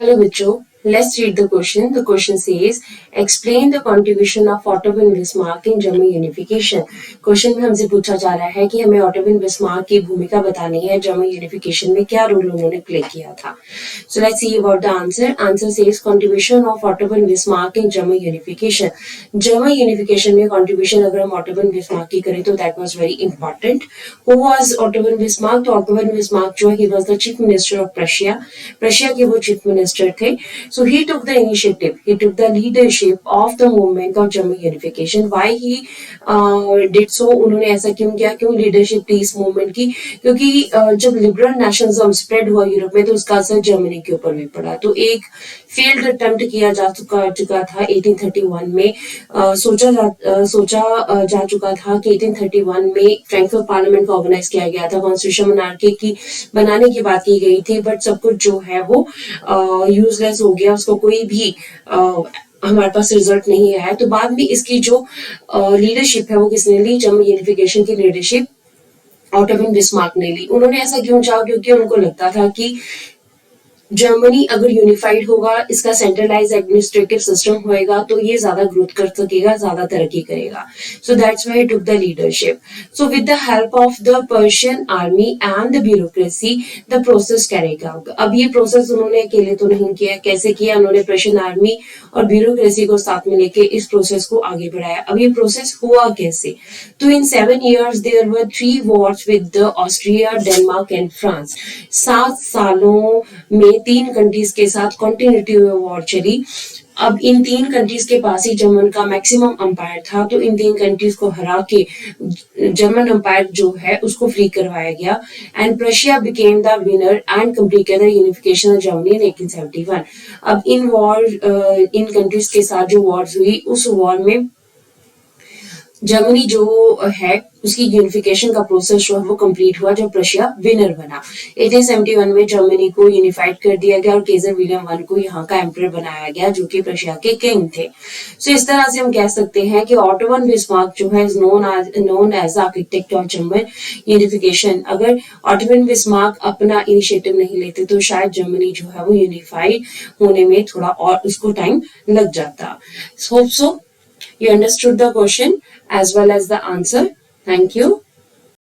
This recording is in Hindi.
Hello बच्चों, let's read the question. The question says, explain the contribution of Otto von Bismarck in German unification. Question में हमसे पूछा जा रहा है कि हमें ऑटो von Bismarck की भूमिका बतानी है जर्मन यूनिफिकेशन में क्या रोल उन्होंने प्ले किया था. So let's see about the answer. Answer says contribution of Otto von Bismarck in German unification. German unification में contribution अगर हम Otto von Bismarck की करें तो that was very important. Who was Otto von Bismarck? तो Otto von Bismarck जो है he was the chief minister of Prussia. Prussia के वो chief minister थे. So he took the initiative, he took the leadership of the movement of German unification. Why he did so? उन्होंने ऐसा क्यों किया? क्यों leadership थी इस movement की? क्योंकि जब liberal nationalism spread हुआ यूरोप में तो उसका असर जर्मनी के ऊपर भी पड़ा. तो एक failed attempt किया जा चुका था 1831 में. सोचा जा चुका था कि 1831 में फ्रैंकफर्ट पार्लियामेंट को ऑर्गेनाइज किया गया था, कॉन्स्टिट्यूशन मोनार्की की बनाने की बात की गई थी, बट सब कुछ जो है वो यूजलेस हो गया, उसको कोई भी हमारे पास रिजल्ट नहीं आया. तो बाद में इसकी जो लीडरशिप है वो किसने ली? जर्मन यूनिफिकेशन की लीडरशिप ऑटो von बिस्मार्क ने ली. उन्होंने ऐसा क्यों चाहा? क्योंकि उनको लगता था कि जर्मनी अगर यूनिफाइड होगा, इसका सेंट्रलाइज एडमिनिस्ट्रेटिव सिस्टम होएगा तो ये ज्यादा ग्रोथ कर सकेगा, ज्यादा तरक्की करेगा. So that's why he took the leadership. So with the help of the Persian army and the bureaucracy the process करेगा. अब ये प्रोसेस उन्होंने अकेले तो नहीं किया. कैसे किया? उन्होंने पर्शियन आर्मी और ब्यूरोक्रेसी को साथ में लेके इस प्रोसेस को आगे बढ़ाया. अब ये प्रोसेस हुआ कैसे? तो in 7 years there were 3 wars with the Austria, Denmark and France. 7 सालों में 3 कंट्रीज के साथ कंटिन्यूटी वॉर चली. अब इन 3 कंट्रीज के पास ही जर्मन का मैक्सिमम अंपायर था, तो इन 3 कंट्रीज को हरा के जर्मन अंपायर जो है उसको फ्री करवाया गया. And Prussia became the winner and completed the unification of Germany in 1871. अब इन कंट्रीज के साथ जो वॉर्स हुई, उस वॉर में जर्मनी जो है उसकी यूनिफिकेशन का प्रोसेस जो है वो कंप्लीट हुआ जब रशिया विनर बना. 1871 में जर्मनी को यूनिफाइड कर दिया गया और केजर विलियम I को यहाँ का एम्परर बनाया गया जो कि रशिया के किंग थे. सो इस तरह से हम कह सकते हैं कि ऑटो von बिस्मार्क जो है known as architect of German unification. अगर ऑटो von बिस्मार्क अपना इनिशिएटिव नहीं लेते तो शायद जर्मनी जो है वो यूनिफाइड होने में थोड़ा और उसको टाइम लग जाता. Hope so you understood the question as well as the answer. Thank you.